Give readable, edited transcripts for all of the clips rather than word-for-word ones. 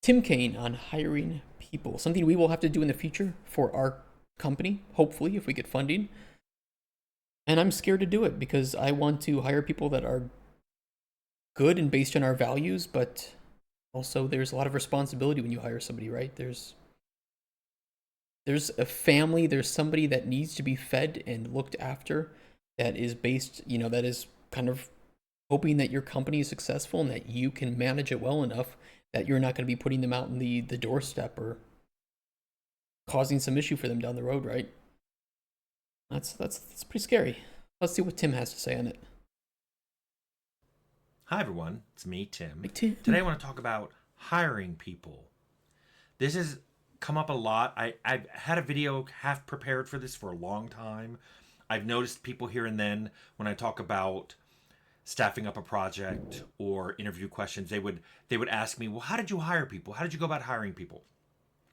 Tim Cain on hiring people, something we will have to do in the future for our company, hopefully, if we get funding. And I'm scared to do it because I want to hire people that are good and based on our values, but also there's a lot of responsibility when you hire somebody, right? There's a family, there's somebody that needs to be fed and looked after that is based, that is kind of hoping that your company is successful and that you can manage it well enough that you're not going to be putting them out in the doorstep or causing some issue for them down the road, right? That's pretty scary. Let's see what Tim has to say on it. Hi everyone, it's me, Tim. Hey, Tim. Today I want to talk about hiring people. This has come up a lot. I've had a video half prepared for this for a long time. I've noticed people here and then when I talk about staffing up a project or interview questions, they would ask me, well, how did you hire people? How did you go about hiring people?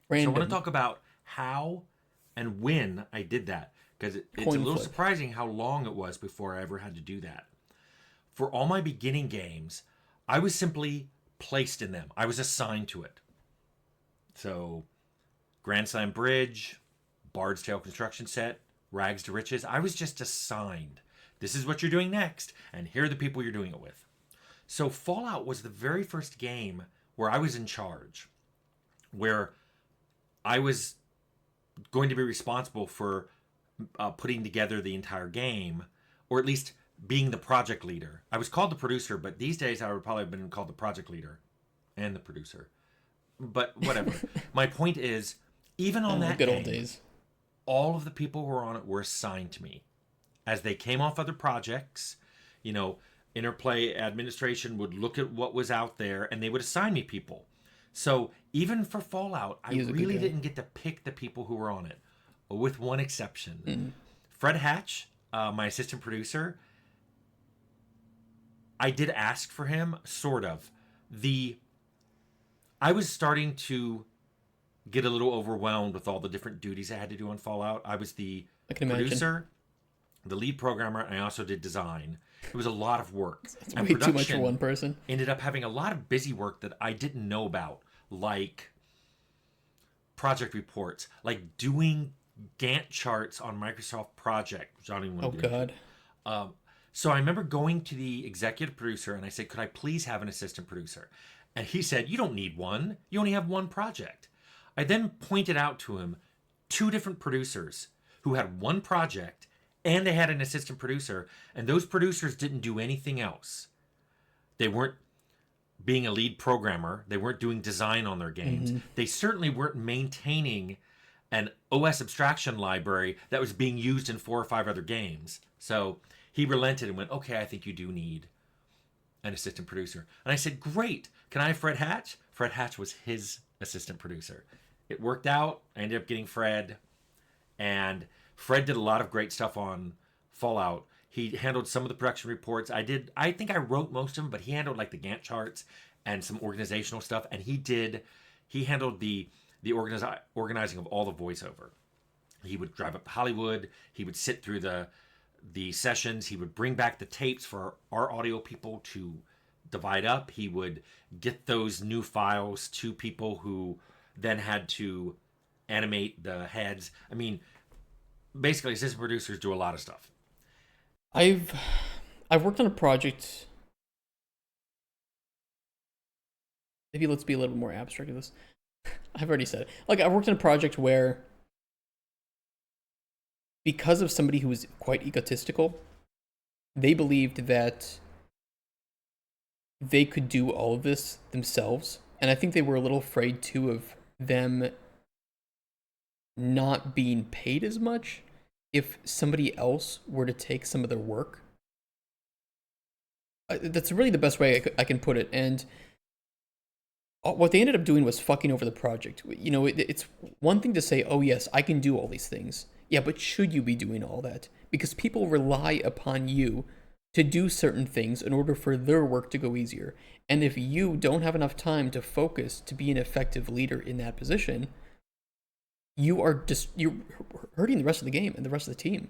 Random. So I want to talk about how and when I did that because it's a little surprising how long it was before I ever had to do that. For all my beginning games, I was simply placed in them. I was assigned to it. So, Grand Slam Bridge, Bard's Tale construction set, Rags to Riches, I was just assigned. This is what you're doing next, and here are the people you're doing it with. So, Fallout was the very first game where I was in charge, where I was going to be responsible for putting together the entire game, or at least being the project leader. I was called the producer, but these days I would probably have been called the project leader and the producer. But whatever. My point is, even on that good game, old days, all of the people who were on it were assigned to me. As they came off other projects, Interplay administration would look at what was out there and they would assign me people. So even for Fallout, I really didn't get to pick the people who were on it, with one exception. Mm. Fred Hatch, my assistant producer, I did ask for him, sort of. I was starting to get a little overwhelmed with all the different duties I had to do on Fallout. I was the producer, the lead programmer, and I also did design. It was a lot of work. It's way too much for one person. Ended up having a lot of busy work that I didn't know about, like project reports, like doing Gantt charts on Microsoft Project, which I don't even want to do. Oh, God. So I remember going to the executive producer and I said, could I please have an assistant producer? And he said, you don't need one. You only have one project. I then pointed out to him 2 different producers who had one project and they had an assistant producer. And those producers didn't do anything else. They weren't being a lead programmer. They weren't doing design on their games. Mm-hmm. They certainly weren't maintaining an OS abstraction library that was being used in 4 or 5 other games. So he relented and went, okay, I think you do need an assistant producer. And I said, great. Can I have Fred Hatch? Fred Hatch was his assistant producer. It worked out. I ended up getting Fred. And Fred did a lot of great stuff on Fallout. He handled some of the production reports. I think I wrote most of them, but he handled like the Gantt charts and some organizational stuff. And he handled the organizing of all the voiceover. He would drive up to Hollywood. He would sit through the sessions. He would bring back the tapes for our audio people to divide up. He would get those new files to people who then had to animate the heads. I mean, basically, assistant producers do a lot of stuff. I've worked on a project. Maybe let's be a little bit more abstract with this. I've already said it. Like, I've worked on a project where, because of somebody who was quite egotistical, they believed that they could do all of this themselves. And I think they were a little afraid, too, of them not being paid as much if somebody else were to take some of their work. That's really the best way I can put it. And what they ended up doing was fucking over the project. It's one thing to say, oh yes, I can do all these things. Yeah, but should you be doing all that? Because people rely upon you to do certain things in order for their work to go easier. And if you don't have enough time to focus to be an effective leader in that position, you're hurting the rest of the game and the rest of the team.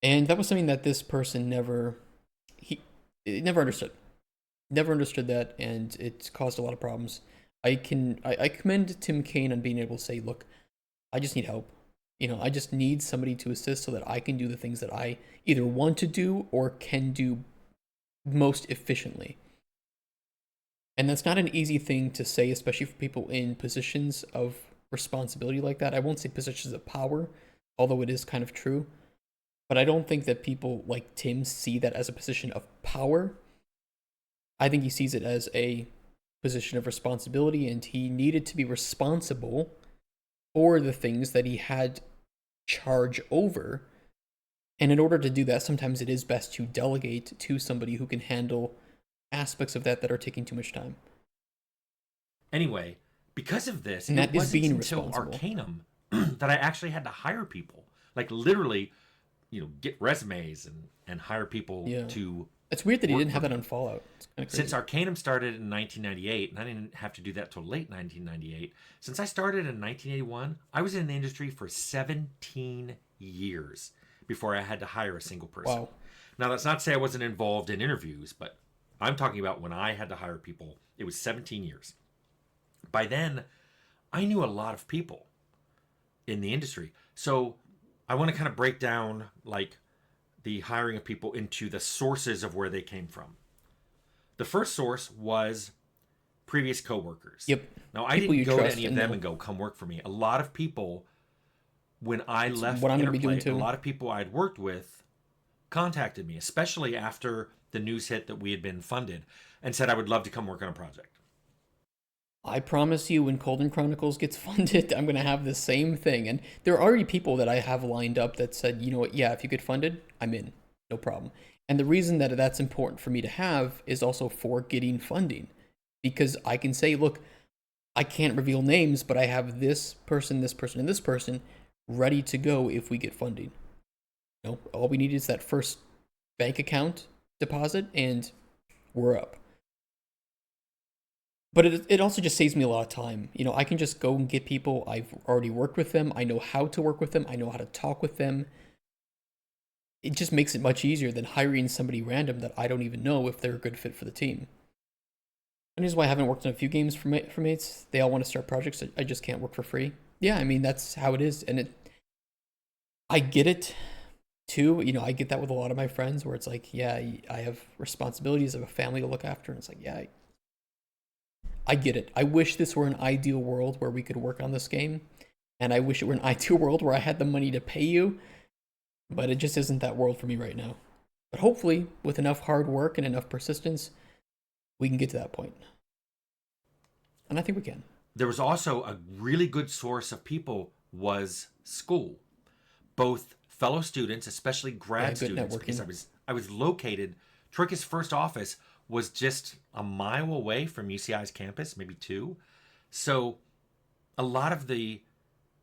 And that was something that this person never understood. Never understood that, and it's caused a lot of problems. I commend Tim Kaine on being able to say, look, I just need help. I just need somebody to assist so that I can do the things that I either want to do or can do most efficiently. And that's not an easy thing to say, especially for people in positions of responsibility like that. I won't say positions of power, although it is kind of true. But I don't think that people like Tim see that as a position of power. I think he sees it as a position of responsibility, and he needed to be responsible for the things that he had charge over. And in order to do that, sometimes it is best to delegate to somebody who can handle aspects of that are taking too much time. Anyway, because of this, And it that is wasn't being until responsible. Arcanum that I actually had to hire people. Like literally, get resumes and hire people Yeah. to It's weird that he work didn't for have that me. on Fallout. It's kind of Since crazy. Arcanum started in 1998, and I didn't have to do that till late 1998, since I started in 1981, I was in the industry for 17 years before I had to hire a single person. Wow. Now, that's not to say I wasn't involved in interviews, but I'm talking about when I had to hire people, it was 17 years. By then, I knew a lot of people in the industry. So I want to kind of break down like the hiring of people into the sources of where they came from. The first source was previous coworkers. Yep. Now, I People didn't you go to trust any of and them know. and go, come work for me. A lot of people, when I It's what left I'm going to be doing Interplay, a too. lot of people I'd worked with contacted me, especially after the news hit that we had been funded, and said I would love to come work on a project. I promise you, when Colden Chronicles gets funded, I'm going to have the same thing. And there are already people that I have lined up that said, you know what, yeah, if you get funded, I'm in. No problem. And the reason that that's important for me to have is also for getting funding. Because I can say, look, I can't reveal names, but I have this person, and this person ready to go if we get funding. All we need is that first bank account deposit, and we're up. But it also just saves me a lot of time. I can just go and get people. I've already worked with them. I know how to work with them. I know how to talk with them. It just makes it much easier than hiring somebody random that I don't even know if they're a good fit for the team. And this is why I haven't worked on a few games for mates. They all want to start projects. I just can't work for free. Yeah, I mean that's how it is, and I get it too. I get that with a lot of my friends where it's like, yeah, I have responsibilities, I have a family to look after, and it's like, yeah, I get it. I wish this were an ideal world where we could work on this game, and I wish it were an ideal world where I had the money to pay you, but it just isn't that world for me right now. But hopefully, with enough hard work and enough persistence, we can get to that point. And I think we can. There was also a really good source of people was school, both fellow students, especially Yeah, grad good students, because networking. I was located. Troika's first office was just a mile away from UCI's campus, maybe two. So a lot of the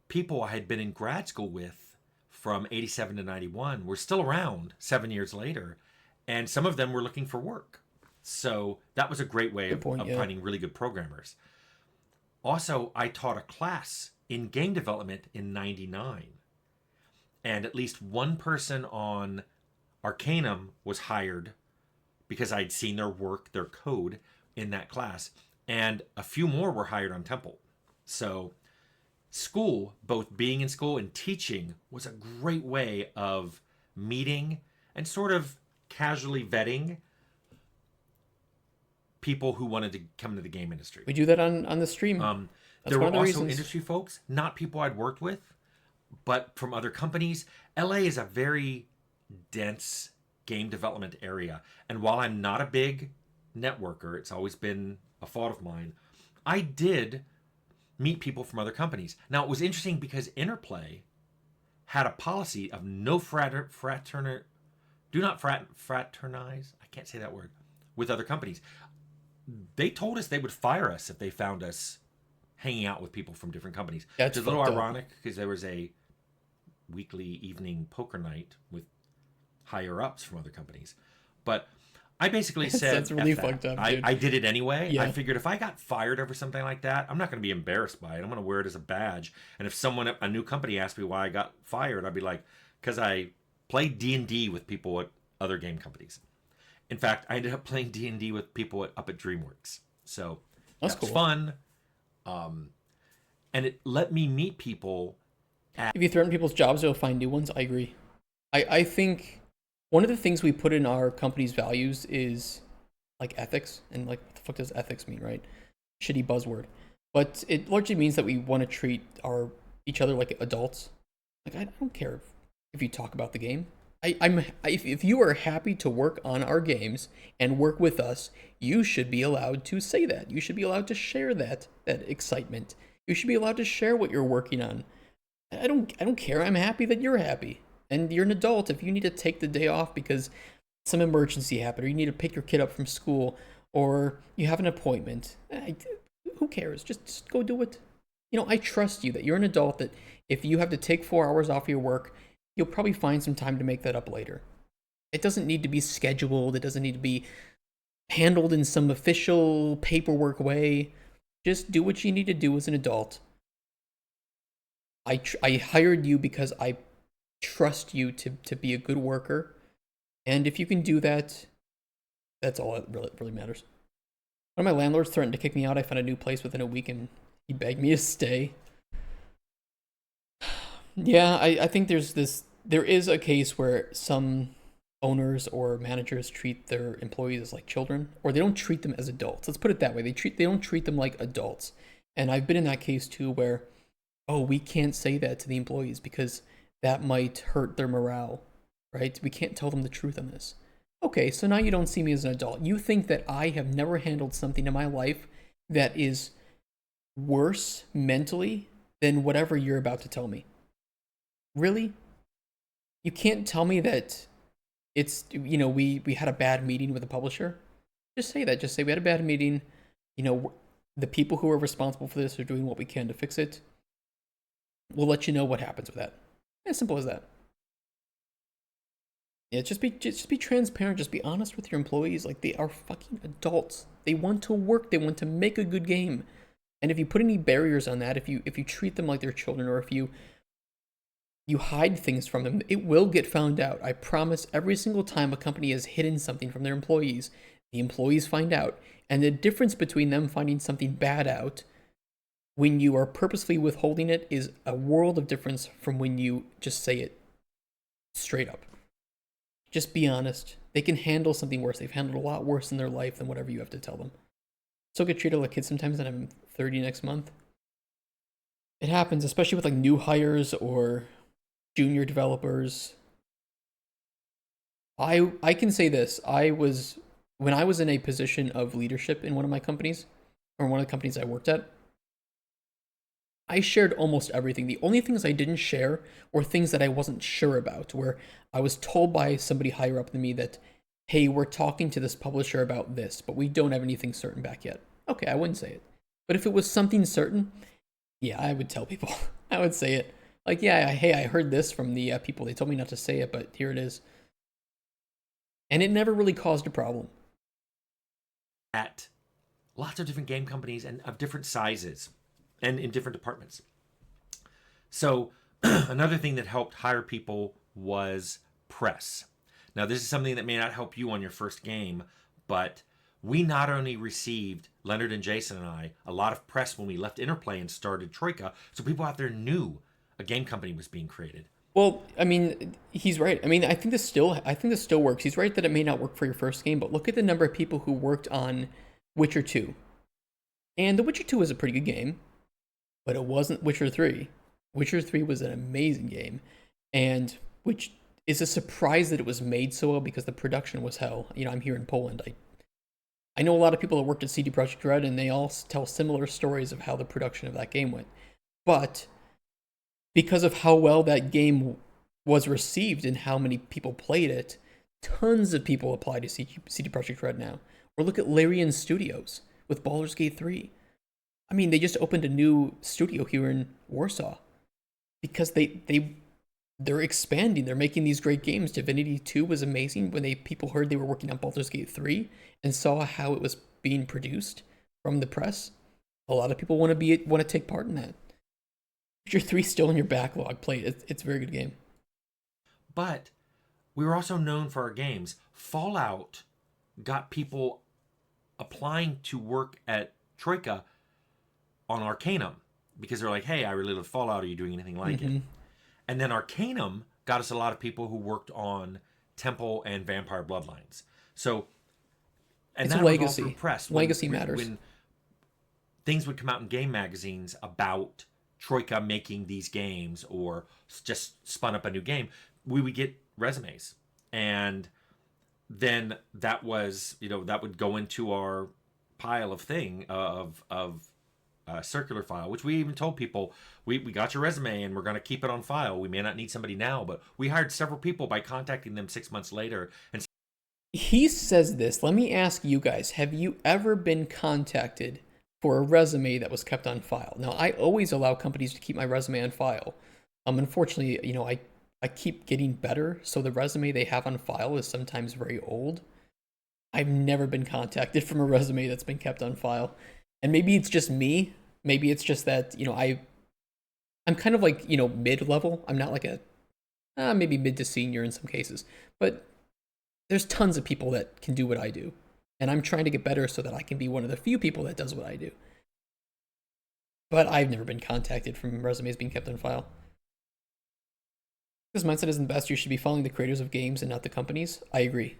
people I had been in grad school with from 87 to 91 were still around 7 years later, and some of them were looking for work. So that was a great way Good point, of yeah. finding really good programmers. Also, I taught a class in game development in 99, and at least one person on Arcanum was hired because I'd seen their work, their code in that class, and a few more were hired on Temple. So, school, both being in school and teaching, was a great way of meeting and sort of casually vetting people who wanted to come into the game industry. We do that on the stream. Um, That's there one were of the also reasons. industry folks, not people I'd worked with, but from other companies. LA is a very dense game development area. And while I'm not a big networker, it's always been a fault of mine, I did meet people from other companies. Now, it was interesting because Interplay had a policy of no do not fraternize, I can't say that word, with other companies. They told us they would fire us if they found us hanging out with people from different companies. Which That's is a little fucked up. ironic because there was a weekly evening poker night with higher ups from other companies. But I basically That's said, really F that. fucked up, I, dude. I did it anyway. I Yeah. figured if I got fired over something like that, I'm not going to be embarrassed by it. I'm going to wear it as a badge. And if a new company asked me why I got fired, I'd be like, because I played D&D with people at other game companies. In fact, I ended up playing D&D with people up at DreamWorks. So That's that was cool. fun. And it let me meet people at If you threaten people's jobs, they'll find new ones. I agree. I think one of the things we put in our company's values is like ethics, and like what the fuck does ethics mean, right? Shitty buzzword, but it largely means that we want to treat our each other like adults. Like I don't care if you talk about the game. If you are happy to work on our games and work with us, you should be allowed to say that. You should be allowed to share that excitement. You should be allowed to share what you're working on. I don't care. I'm happy that you're happy. And you're an adult. If you need to take the day off because some emergency happened, or you need to pick your kid up from school, or you have an appointment, who cares? Just go do it. I trust you that you're an adult, that if you have to take 4 hours off your work, you'll probably find some time to make that up later. It doesn't need to be scheduled, it doesn't need to be handled in some official paperwork way. Just do what you need to do as an adult. I hired you because I trust you to be a good worker. And if you can do that, that's all that really matters. One of my landlords threatened to kick me out. I found a new place within a week and he begged me to stay. Yeah, I think there is a case where some owners or managers treat their employees as like children, or they don't treat them as adults. Let's put it that way. They don't treat them like adults. And I've been in that case too where, oh, we can't say that to the employees because that might hurt their morale, right? We can't tell them the truth on this. Okay, so now you don't see me as an adult. You think that I have never handled something in my life that is worse mentally than whatever you're about to tell me. Really? You can't tell me that we had a bad meeting with the publisher. Just say that. Just say we had a bad meeting. The people who are responsible for this are doing what we can to fix it. We'll let you know what happens with that. As simple as that. Yeah, just be transparent. Just be honest with your employees. Like, they are fucking adults. They want to work. They want to make a good game. And if you put any barriers on that, if you treat them like they're children, or if you hide things from them, it will get found out. I promise. Every single time a company has hidden something from their employees, the employees find out. And the difference between them finding something bad out when you are purposely withholding it is a world of difference from when you just say it straight up. Just be honest. They can handle something worse. They've handled a lot worse in their life than whatever you have to tell them. Still get treated like kids sometimes, and I'm 30 next month. It happens, especially with like new hires or junior developers. I can say this. When I was in a position of leadership in one of my companies, or one of the companies I worked at, I shared almost everything. The only things I didn't share were things that I wasn't sure about, where I was told by somebody higher up than me that, hey, we're talking to this publisher about this, but we don't have anything certain back yet. Okay, I wouldn't say it. But if it was something certain, yeah, I would tell people. I would say it. Like, yeah, hey, I heard this from the people. They told me not to say it, but here it is. And it never really caused a problem. at lots of different game companies and of different sizes and in different departments. So another thing that helped hire people was press. Now, this is something that may not help you on your first game, but we not only received, Leonard and Jason and I, a lot of press when we left Interplay and started Troika, so people out there knew a game company was being created. Well, I mean, he's right. I mean, I think this still works. He's right that it may not work for your first game, but look at the number of people who worked on Witcher 2. And The Witcher 2 was a pretty good game, but it wasn't Witcher 3. Witcher 3 was an amazing game, and which is a surprise that it was made so well because the production was hell. I'm here in Poland. I know a lot of people that worked at CD Projekt Red, and they all tell similar stories of how the production of that game went. But because of how well that game was received and how many people played it, tons of people apply to CD Projekt Red now. Or look at Larian Studios with Baldur's Gate 3. I mean, they just opened a new studio here in Warsaw because they're expanding. They're making these great games. Divinity 2 was amazing when people heard they were working on Baldur's Gate 3 and saw how it was being produced from the press. A lot of people want to take part in that. Witcher 3 still in your backlog. Play it. It's a very good game. But we were also known for our games. Fallout got people applying to work at Troika on Arcanum because they're like, hey, I really love Fallout. Are you doing anything like it? Hmm. And then Arcanum got us a lot of people who worked on Temple and Vampire Bloodlines. So, and It's that was all through legacy. press Legacy matters. when things would come out in game magazines about Troika making these games or just spun up a new game. We would get resumes, and then that was that would go into our pile of circular file, which we even told people we got your resume and we're going to keep it on file. We may not need somebody now, but we hired several people by contacting them 6 months later. And He says this. Let me ask you guys, have you ever been contacted for a resume that was kept on file? Now, I always allow companies to keep my resume on file. Unfortunately, I keep getting better, so the resume they have on file is sometimes very old. I've never been contacted from a resume that's been kept on file. And maybe it's just me. Maybe it's just that, I'm kind of like, mid-level. I'm not like maybe mid to senior in some cases. But there's tons of people that can do what I do. And I'm trying to get better so that I can be one of the few people that does what I do. But I've never been contacted from resumes being kept on file. This mindset isn't the best. You should be following the creators of games and not the companies. I agree.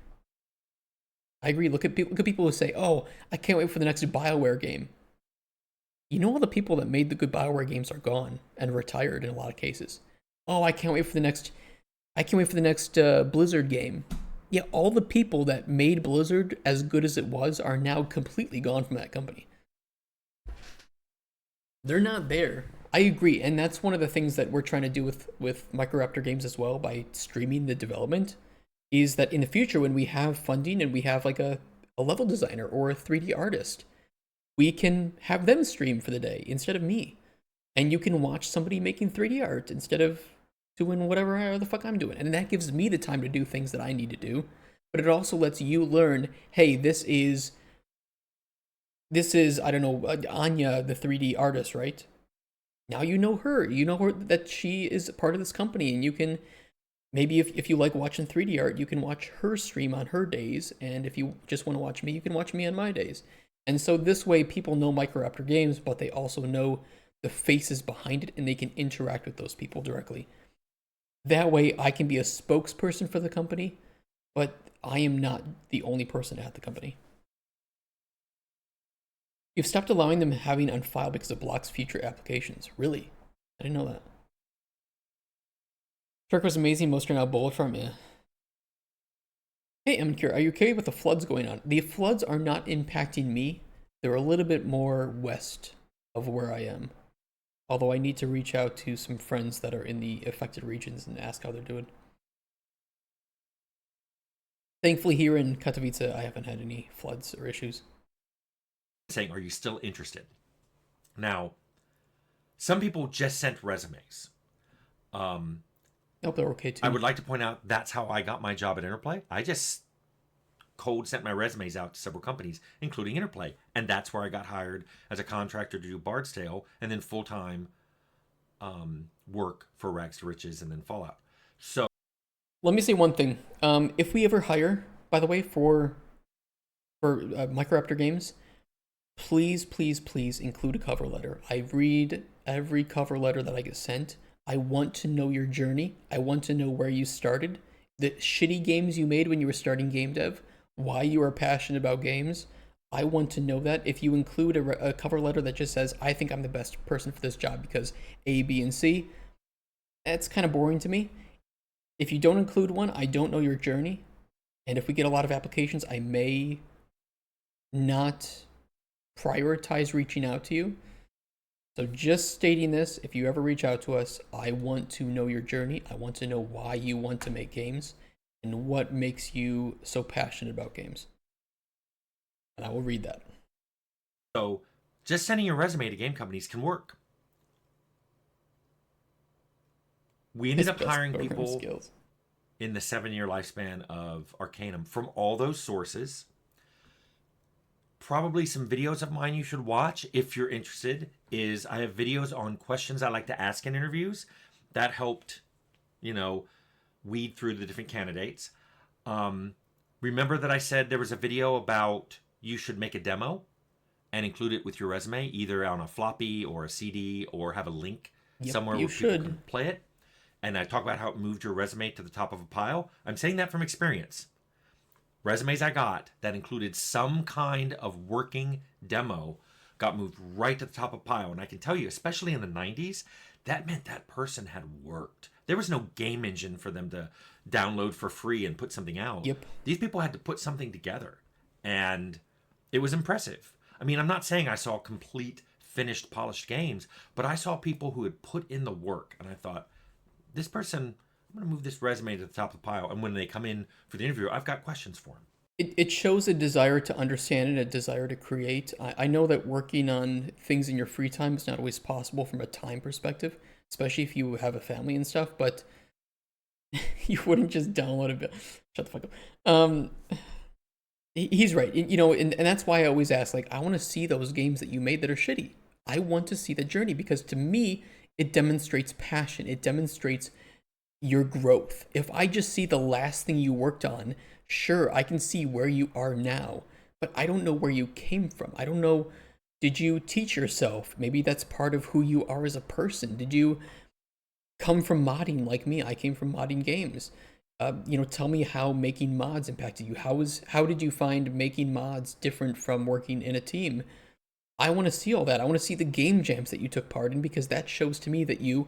I agree. Look at people who say, "Oh, I can't wait for the next BioWare game." You know, all the people that made the good BioWare games are gone and retired in a lot of cases. Oh, I can't wait for the next. I can't wait for the next Blizzard game. Yeah, all the people that made Blizzard as good as it was are now completely gone from that company. They're not there. I agree, and that's one of the things that we're trying to do with Microraptor games as well by streaming the development. Is that in the future when we have funding and we have like a level designer or a 3D artist, we can have them stream for the day instead of me. And you can watch somebody making 3D art instead of doing whatever the fuck I'm doing. And that gives me the time to do things that I need to do. But it also lets you learn, hey, this is I don't know, Anya, the 3D artist, right? Now you know her. You know her that she is part of this company, and you can maybe if you like watching 3D art, you can watch her stream on her days, and if you just want to watch me, you can watch me on my days. And so this way people know Microraptor Games, but they also know the faces behind it and they can interact with those people directly. That way I can be a spokesperson for the company, but I am not the only person at the company. You've stopped allowing them having on file because it blocks future applications. Really? I didn't know that. Shark was amazing. Most are now bullet farm. Yeah. Hey, Emcure, are you okay with the floods going on? The floods are not impacting me. They're a little bit more west of where I am. Although I need to reach out to some friends that are in the affected regions and ask how they're doing. Thankfully, here in Katowice, I haven't had any floods or issues. saying, are you still interested? Now, some people just sent resumes. I hope they're okay too. I would like to point out that's how I got my job at Interplay. I just cold sent my resumes out to several companies, including Interplay, and that's where I got hired as a contractor to do Bard's Tale, and then full time work for Rags to Riches, and then Fallout. So let me say one thing. If we ever hire, by the way, for Microraptor Games, please, please, please include a cover letter. I read every cover letter that I get sent. I want to know your journey. I want to know where you started, the shitty games you made when you were starting game dev, why you are passionate about games. I want to know that. If you include a cover letter that just says, I think I'm the best person for this job because A, B, and C, that's kind of boring to me. If you don't include one, I don't know your journey. And if we get a lot of applications, I may not prioritize reaching out to you. So just stating this, if you ever reach out to us, I want to know your journey. I want to know why you want to make games and what makes you so passionate about games. And I will read that. So just sending your resume to game companies can work. We ended up hiring people skills in the 7-year lifespan of Arcanum from all those sources. Probably some videos of mine you should watch if you're interested is I have videos on questions I like to ask in interviews that helped, weed through the different candidates. Remember that I said there was a video about you should make a demo? and include it with your resume, either on a floppy or a CD, or have a link Yep, somewhere you where people should. can play it. And I talk about how it moved your resume to the top of a pile. I'm saying that from experience. Resumes I got that included some kind of working demo got moved right to the top of the pile. And I can tell you, especially in the 90s, that meant that person had worked. There was no game engine for them to download for free and put something out. Yep. These people had to put something together. And it was impressive. I mean, I'm not saying I saw complete, finished, polished games, but I saw people who had put in the work. And I thought, this person, I'm going to move this resume to the top of the pile. And when they come in for the interview, I've got questions for them. It shows a desire to understand and a desire to create. I know that working on things in your free time is not always possible from a time perspective, especially if you have a family and stuff, but you wouldn't just download a bit. Shut the fuck up. He's right. You know, and that's why I always ask, like, I want to see those games that you made that are shitty. I want to see the journey because to me, it demonstrates passion. It demonstrates your growth. If I just see the last thing you worked on, sure, I can see where you are now, but I don't know where you came from. I don't know, did you teach yourself? Maybe that's part of who you are as a person. Did you come from modding like me? I came from modding games. You know, tell me how making mods impacted you. How did you find making mods different from working in a team? I want to see all that. I want to see the game jams that you took part in because that shows to me that you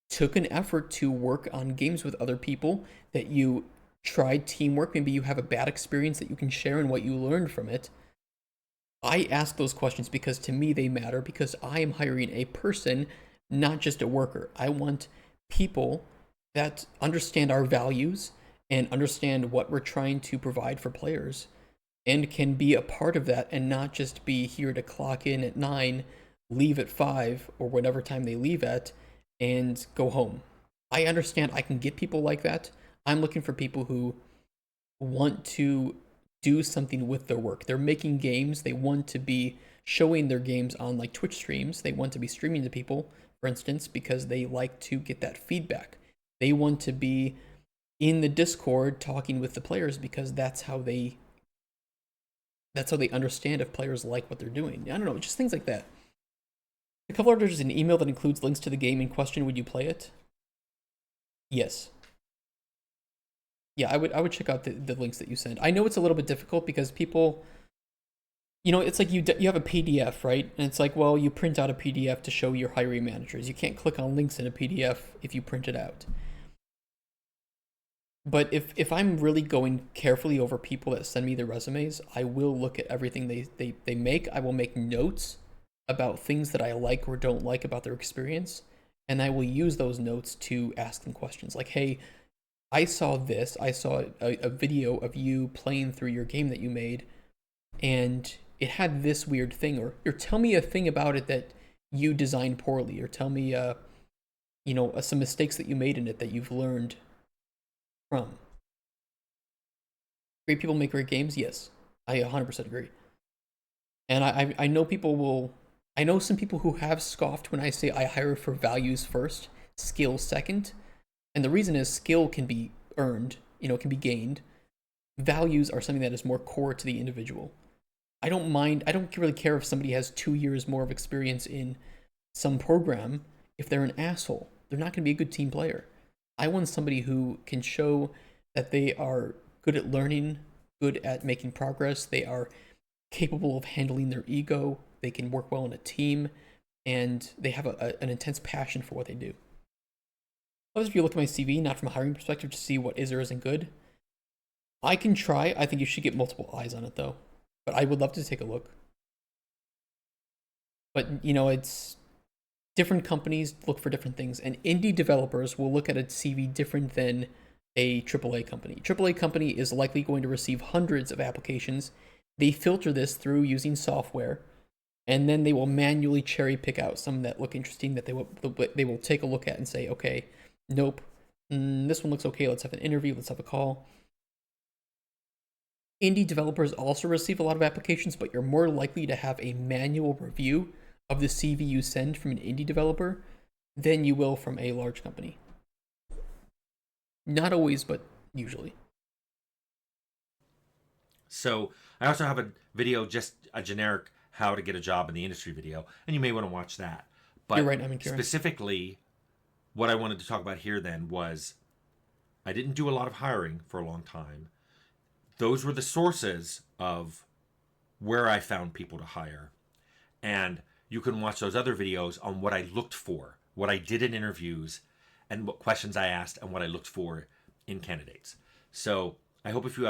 took an effort to work on games with other people, that you tried teamwork. Maybe you have a bad experience that you can share and what you learned from it. I ask those questions because to me they matter because I am hiring a person, not just a worker. I want people that understand our values and understand what we're trying to provide for players and can be a part of that and not just be here to clock in at 9, leave at 5 or whatever time they leave at and go home. I understand I can get people like that. I'm looking for people who want to do something with their work. They're making games. They want to be showing their games on like Twitch streams. They want to be streaming to people, for instance, because they like to get that feedback. They want to be in the Discord talking with the players because that's how they understand if players like what they're doing. I don't know, just things like that. A couple orders an email that includes links to the game in question. Would you play it? Yes. Yeah, I would check out the links that you send. I know it's a little bit difficult because people, it's like you have a PDF, right? And it's like, well, you print out a PDF to show your hiring managers. You can't click on links in a PDF if you print it out. But if I'm really going carefully over people that send me their resumes, I will look at everything they make. I will make notes about things that I like or don't like about their experience. And I will use those notes to ask them questions like, hey, I saw this. I saw a video of you playing through your game that you made, and it had this weird thing. Or tell me a thing about it that you designed poorly. Or tell me, some mistakes that you made in it that you've learned from. Great people make great games? Yes. I 100% agree. And I know people will. I know some people who have scoffed when I say I hire for values first, skill second. And the reason is skill can be earned, can be gained. Values are something that is more core to the individual. I don't really care if somebody has 2 years more of experience in some program. If they're an asshole, they're not going to be a good team player. I want somebody who can show that they are good at learning, good at making progress, they are capable of handling their ego, they can work well in a team, and they have an intense passion for what they do. If you look at my CV, not from a hiring perspective, to see what is or isn't good, I can try. I think you should get multiple eyes on it, though. But I would love to take a look. But, it's different companies look for different things, and indie developers will look at a CV different than a AAA company. AAA company is likely going to receive hundreds of applications. They filter this through using software, and then they will manually cherry pick out some that look interesting that they will take a look at and say, okay, nope, this one looks okay. Let's have an interview. Let's have a call. Indie developers also receive a lot of applications, but you're more likely to have a manual review of the CV you send from an indie developer than you will from a large company. Not always, but usually. So I also have a video, just a generic how to get a job in the industry video, and you may want to watch that. You're But right, I'm curious. specifically, what I wanted to talk about here then was I didn't do a lot of hiring for a long time. Those were the sources of where I found people to hire. And you can watch those other videos on what I looked for, what I did in interviews, and what questions I asked, and what I looked for in candidates. So I hope if you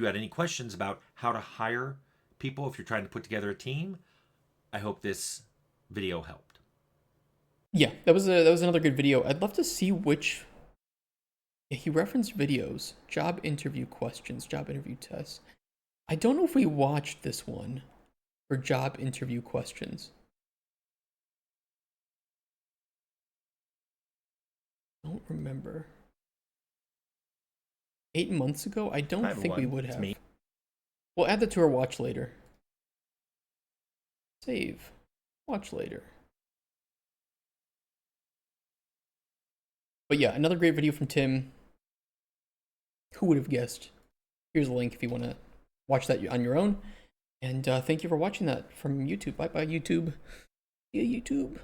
had any questions about how to hire people, if you're trying to put together a team, I hope this video helped. Yeah, that was another good video. I'd love to see which. Yeah, he referenced videos, job interview questions, job interview tests. I don't know if we watched this one for job interview questions. I don't remember. 8 months ago? I don't Hi think we everyone, would it's have. me. We'll add that to our watch later. Save. Watch later. But yeah, another great video from Tim. Who would have guessed? Here's a link if you want to watch that on your own. And thank you for watching that from YouTube. Bye bye, YouTube. See ya, YouTube.